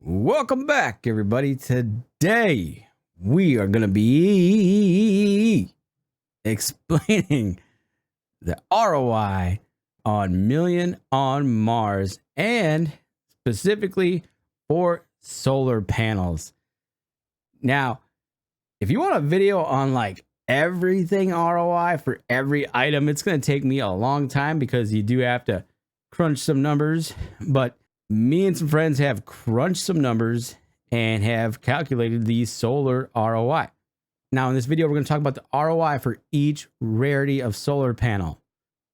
Welcome back, everybody. Today we are going to be explaining the ROI on Million on Mars and specifically for solar panels. Now, if you want a video on like everything ROI for every item, it's going to take me a long time because you do have to crunch some numbers, but me and some friends have crunched some numbers and have calculated the solar ROI. Now, in this video, we're going to talk about the ROI for each rarity of solar panel.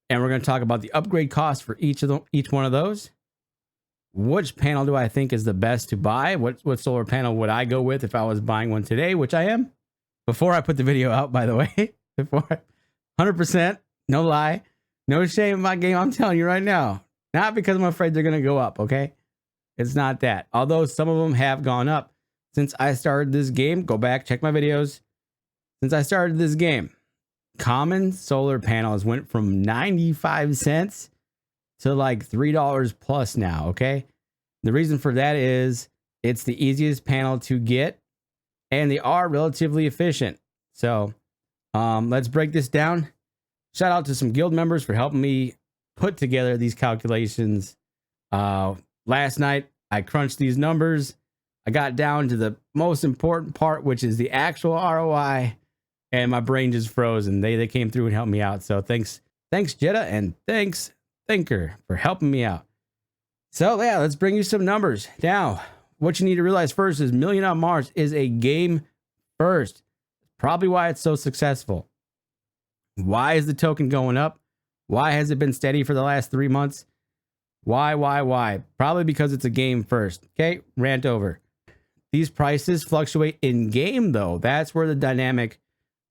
And we're going to talk about the upgrade cost for each one of those. Which panel do I think is the best to buy? What solar panel would I go with if I was buying one today, which I am? Before I put the video out, by the way. 100%, no lie, no shame in my game. I'm telling you right now. Not because I'm afraid they're going to go up, okay? It's not that. Although some of them have gone up since I started this game. Go back, check my videos. Since I started this game, common solar panels went from 95 cents to like $3 plus now, okay? The reason for that is it's the easiest panel to get and they are relatively efficient. So let's break this down. Shout out to some guild members for helping me put together these calculations. Last night I crunched these numbers. I got down to the most important part, which is the actual ROI, and my brain just froze, and they came through and helped me out. So thanks Jetta, and thanks Thinker for helping me out. So yeah, let's bring you some numbers. Now, what you need to realize first is Million on Mars is a game first. Probably why it's so successful. Why is the token going up? Why has it been steady for the last 3 months? Why? Probably because it's a game first. Okay, rant over. These prices fluctuate in game though. That's where the dynamic,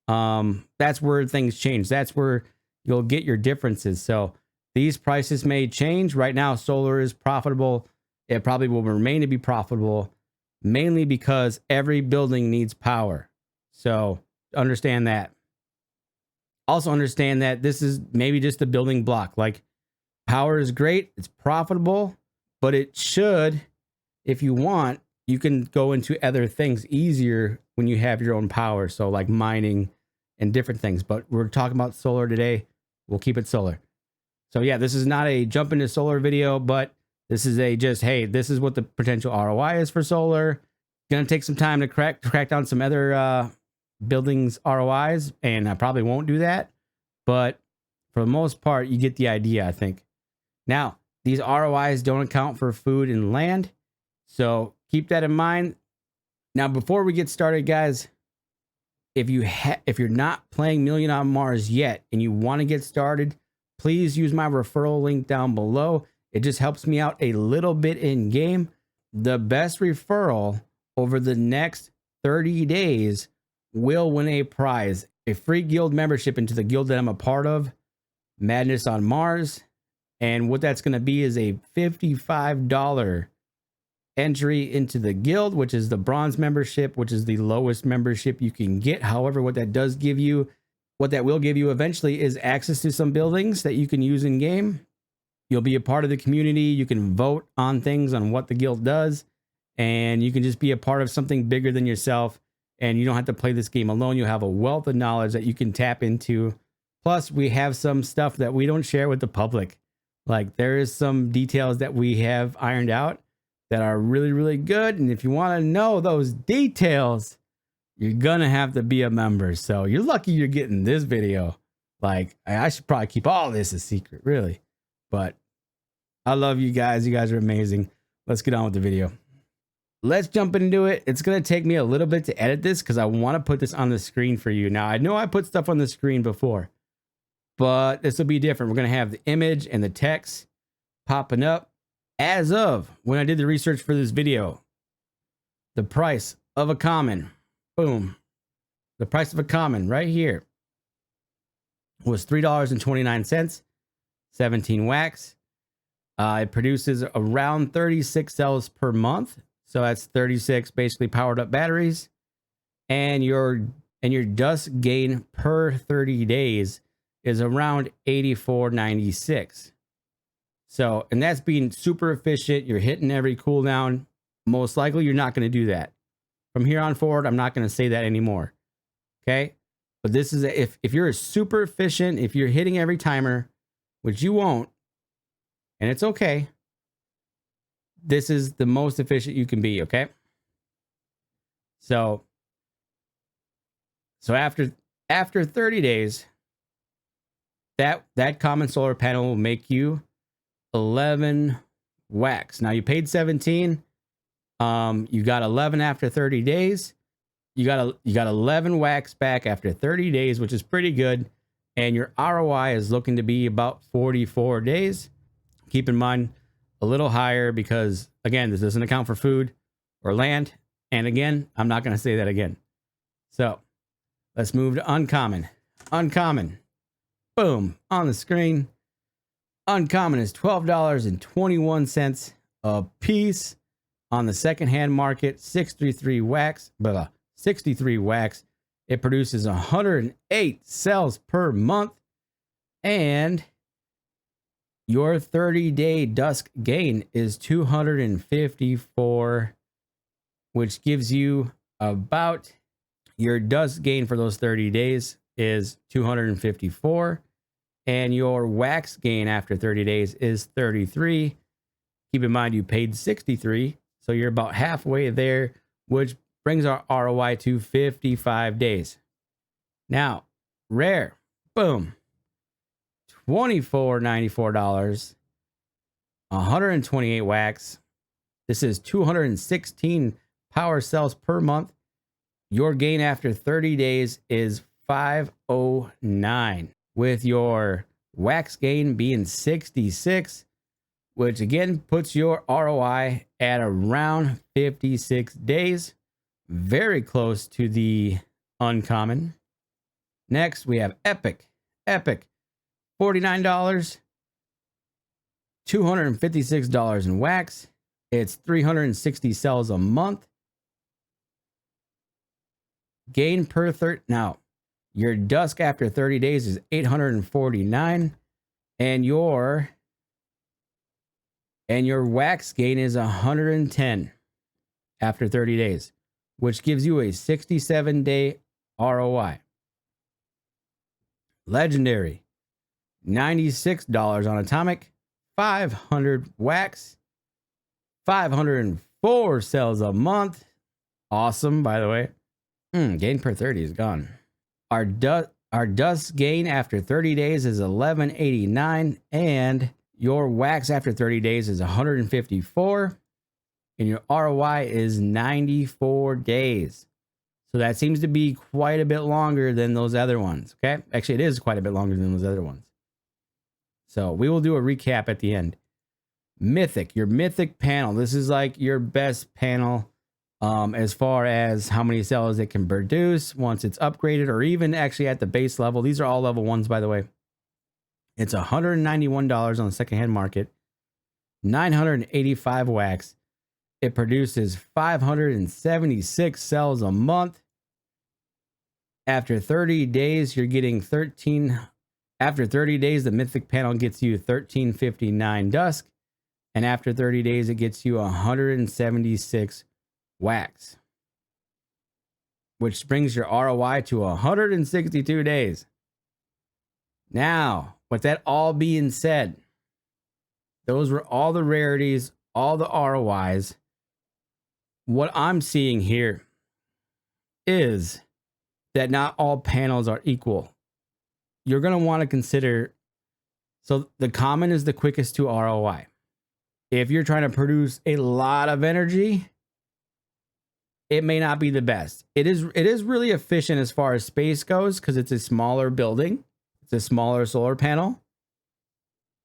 that's where things change. That's where you'll get your differences. So these prices may change. Right now, solar is profitable. It probably will remain to be profitable, mainly because every building needs power. So understand that. Also understand that this is maybe just a building block. Like power is great, it's profitable, but it should, if you want, you can go into other things easier when you have your own power. So like mining and different things, but we're talking about solar today. We'll keep it solar. So yeah, this is not a jump into solar video, but this is a just, hey, this is what the potential ROI is for solar. Gonna take some time to crack down some other buildings ROIs, and I probably won't do that, but for the most part you get the idea, I think. Now, these ROIs don't account for food and land, so keep that in mind. Now, before we get started, guys, if you're not playing Million on Mars yet and you want to get started, please use my referral link down below. It just helps me out a little bit in game. The best referral over the next 30 days will win a prize, a free guild membership into the guild that I'm a part of, Madness on Mars. And what that's going to be is a $55 entry into the guild, which is the bronze membership, which is the lowest membership you can get. However, what that will give you eventually is access to some buildings that you can use in game. You'll be a part of the community. You can vote on things, on what the guild does, and you can just be a part of something bigger than yourself. And you don't have to play this game alone. You'll have a wealth of knowledge that you can tap into. Plus, we have some stuff that we don't share with the public. Like there is some details that we have ironed out that are really, really good. And if you want to know those details, you're going to have to be a member. So you're lucky you're getting this video. Like I should probably keep all this a secret, really. But I love you guys. You guys are amazing. Let's get on with the video. Let's jump into it. It's going to take me a little bit to edit this because I want to put this on the screen for you. Now, I know I put stuff on the screen before, but this will be different. We're going to have the image and the text popping up. As of when I did the research for this video, the price of a common, boom, the price of a common right here was $3.29, 17 wax. It produces around 36 cells per month. So that's 36 basically powered up batteries, and your dust gain per 30 days is around 84.96. So, and that's being super efficient. You're hitting every cooldown. most likely you're not going to do that. From here on forward, I'm not going to say that anymore. Okay? But this is if you're super efficient, if you're hitting every timer, which you won't, and it's okay, this is the most efficient you can be, okay? So after 30 days, that common solar panel will make you 11 wax. Now you paid 17. You got 11 after 30 days. You got 11 wax back after 30 days, which is pretty good. And your ROI is looking to be about 44 days. Keep in mind a little higher because, again, this doesn't account for food or land. And again, I'm not going to say that again. So let's move to uncommon. Uncommon. Boom. On the screen. Uncommon is $12.21 a piece on the secondhand market. 63 wax. 63 wax. It produces 108 cells per month. And your 30-day dusk gain is 254, which gives you about, your dusk gain for those 30 days is 254. And your wax gain after 30 days is 33. Keep in mind you paid 63, so you're about halfway there, which brings our ROI to 55 days. Now, rare, boom, $24.94, 128 wax. This is 216 power cells per month. Your gain after 30 days is 509, with your wax gain being 66, which again puts your ROI at around 56 days. Very close to the uncommon. Next, we have Epic. Epic, $49, $256 in wax. It's 360 cells a month. Gain per now, your dusk after 30 days is 849, and your wax gain is 110 after 30 days, which gives you a 67-day ROI. Legendary, $96 on atomic, 500 wax, 504 cells a month. Awesome, by the way. Gain per 30 is gone. Our dusk gain after 30 days is 1189, and your wax after 30 days is 154, and your ROI is 94 days. So that seems to be quite a bit longer than those other ones. Okay, actually, it is quite a bit longer than those other ones. So we will do a recap at the end. Mythic, your mythic panel. This is like your best panel. As far as how many cells it can produce once it's upgraded, or even actually at the base level. These are all level 1s, by the way. It's $191 on the secondhand market, 985 wax. It produces 576 cells a month. After 30 days, you're getting 13. After 30 days, the mythic panel gets you 1359 dusk. And after 30 days, it gets you 176 wax, which brings your ROI to 162 days. Now, with that all being said, those were all the rarities, all the ROIs. What I'm seeing here is that not all panels are equal. You're going to want to consider, so the common is the quickest to ROI. If you're trying to produce a lot of energy, it may not be the best. It is really efficient as far as space goes because it's a smaller building. It's a smaller solar panel.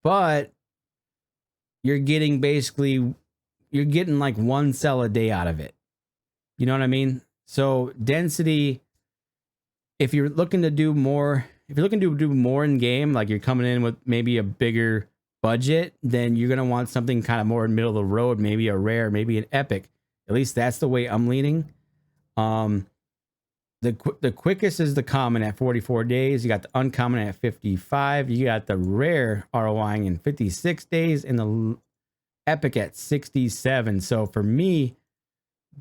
But you're getting like 1 cell a day out of it. You know what I mean? So density, if you're looking to do more, in game, like you're coming in with maybe a bigger budget, then you're going to want something kind of more in the middle of the road, maybe a rare, maybe an epic. At least that's the way I'm leaning. The quickest is the common at 44 days. You got the uncommon at 55. You got the rare ROIing in 56 days and the epic at 67. So for me,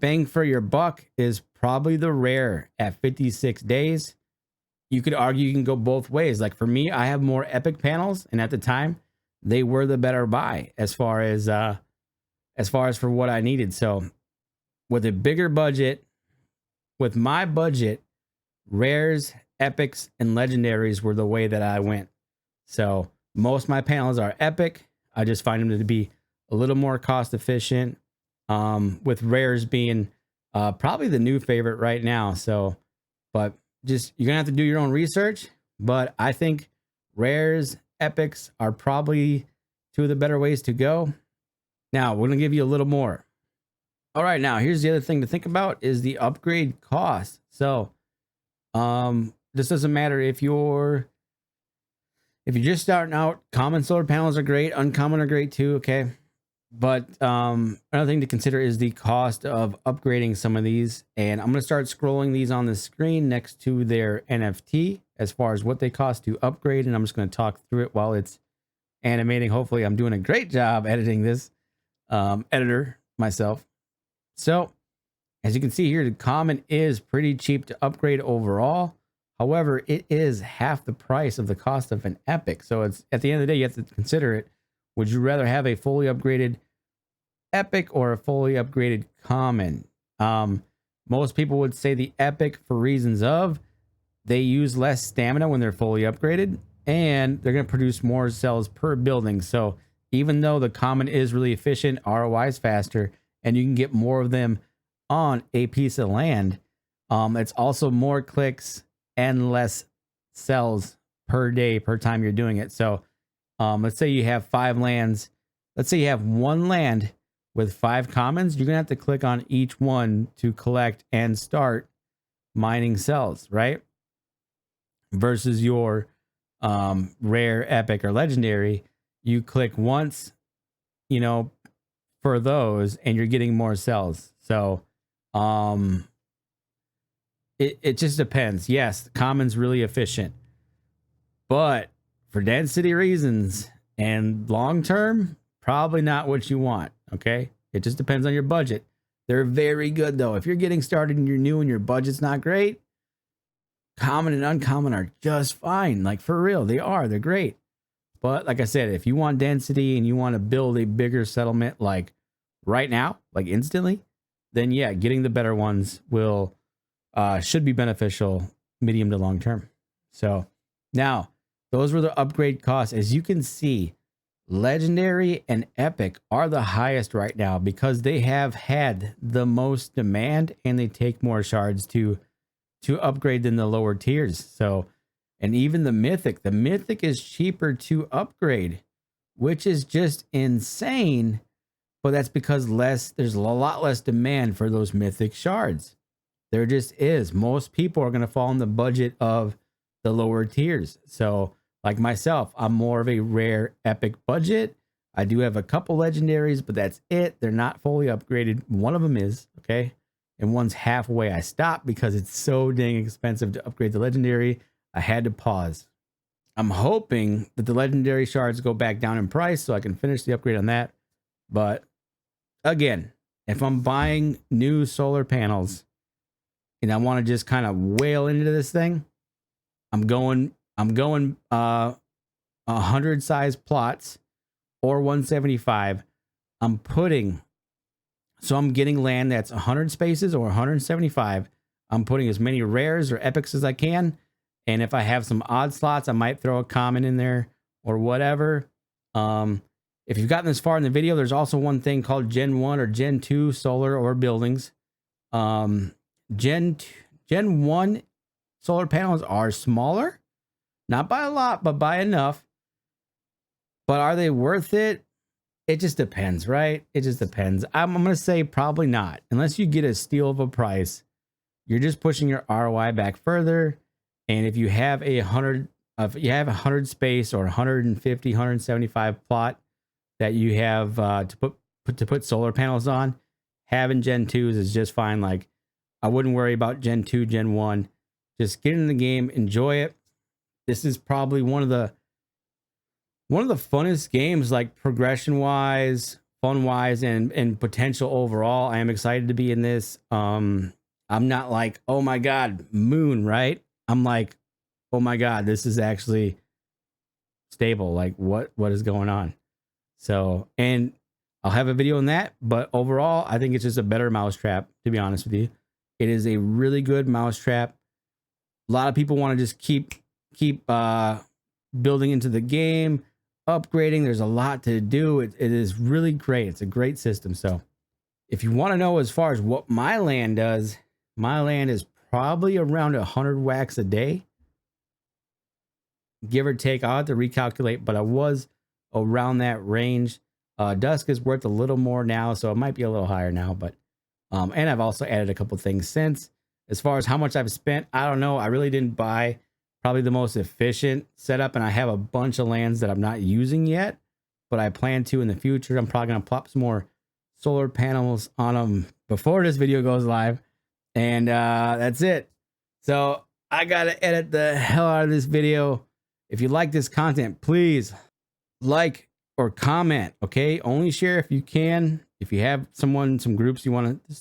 bang for your buck is probably the rare at 56 days. You could argue you can go both ways. Like for me, I have more epic panels, and at the time, they were the better buy as far as for what I needed. So with a bigger budget, with my budget, rares, epics, and legendaries were the way that I went. So most of my panels are epic. I just find them to be a little more cost efficient, with rares being probably the new favorite right now. So, but just, you're gonna have to do your own research, but I think rares, epics are probably two of the better ways to go. Now we're gonna give you a little more. All right, now here's the other thing to think about is the upgrade cost. So this doesn't matter if you're just starting out. Common solar panels are great, uncommon are great too, okay? But another thing to consider is the cost of upgrading some of these. And I'm going to start scrolling these on the screen next to their NFT as far as what they cost to upgrade. And I'm just going to talk through it while it's animating. Hopefully I'm doing a great job editing this, editor myself. So as you can see here, the common is pretty cheap to upgrade overall. However, it is half the price of the cost of an epic. So it's, at the end of the day, you have to consider it. Would you rather have a fully upgraded epic or a fully upgraded common? Most people would say the epic for reasons of they use less stamina when they're fully upgraded, and they're going to produce more cells per building. So even though the common is really efficient, ROI is faster, and you can get more of them on a piece of land, it's also more clicks and less cells per day, per time you're doing it. So let's say you have 5 lands. Let's say you have 1 land with 5 commons. You're going to have to click on each one to collect and start mining cells, right? Versus your rare, epic, or legendary, you click once, you know, for those, and you're getting more cells. So it just depends. Yes, the common's really efficient, but for density reasons and long term, probably not what you want. Okay, it just depends on your budget. They're very good though. If you're getting started and you're new and your budget's not great, common and uncommon are just fine. Like for real, they are. They're great. But like I said, if you want density and you want to build a bigger settlement like right now, like instantly, then yeah, getting the better ones will should be beneficial medium to long term. So now those were the upgrade costs. As you can see, legendary and epic are the highest right now because they have had the most demand and they take more shards to upgrade than the lower tiers. So, and even the mythic is cheaper to upgrade, which is just insane. But that's because there's a lot less demand for those mythic shards. There just is. Most people are going to fall in the budget of the lower tiers. So like myself, I'm more of a rare epic budget. I do have a couple legendaries, but that's it. They're not fully upgraded. One of them is, okay? And one's halfway. I stopped because it's so dang expensive to upgrade the legendary. I had to pause. I'm hoping that the legendary shards go back down in price so I can finish the upgrade on that. But again, if I'm buying new solar panels and I want to just kind of whale into this thing, I'm going 100 size plots or 175. I'm getting land that's 100 spaces or 175. I'm putting as many rares or epics as I can. And if I have some odd slots, I might throw a common in there or whatever. If you've gotten this far in the video, there's also one thing called Gen 1 or Gen 2 solar or buildings. Gen 1 solar panels are smaller, not by a lot, but by enough. But are they worth it? It just depends, right? It just depends. I'm going to say probably not. Unless you get a steal of a price, you're just pushing your ROI back further. And if you have a 100 space or 150, 175 plot that you have to put solar panels on, having Gen 2s is just fine. Like I wouldn't worry about Gen 2, Gen 1. Just get in the game, enjoy it. This is probably one of the funnest games, like progression wise, fun wise and potential overall. I am excited to be in this. I'm not like, oh my God, moon, right? I'm like, oh my God, this is actually stable. Like what is going on? So, and I'll have a video on that, but overall, I think it's just a better mousetrap, to be honest with you. It is a really good mousetrap. A lot of people want to just keep building into the game, upgrading. There's a lot to do. It is really great. It's a great system. So if you want to know as far as what my land does, my land is probably around 100 wax a day, give or take. I'll have to recalculate, but I was around that range. Dusk is worth a little more now, so it might be a little higher now, but and I've also added a couple things since. As far as how much I've spent, I don't know. I really didn't buy probably the most efficient setup, and I have a bunch of lands that I'm not using yet, but I plan to in the future. I'm probably going to plop some more solar panels on them before this video goes live, and that's it. So I got to edit the hell out of this video. If you like this content, please like or comment, okay? Only share if you can. If you have some groups you want to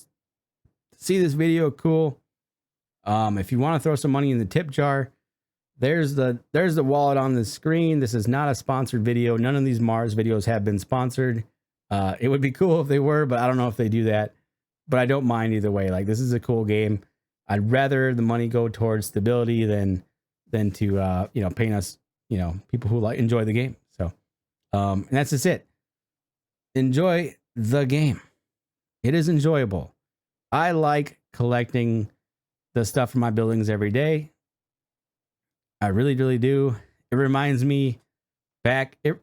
see this video, cool. If you want to throw some money in the tip jar, there's the wallet on the screen. This is not a sponsored video. None of these Mars videos have been sponsored. It would be cool if they were, but I don't know if they do that. But I don't mind either way. Like, this is a cool game. I'd rather the money go towards stability than to paying us, people who enjoy the game. So and that's just it. Enjoy the game. It is enjoyable. I like collecting the stuff from my buildings every day. I really, really do. It reminds me back. I'm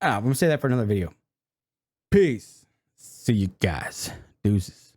gonna say that for another video. Peace. See you guys. Deuces.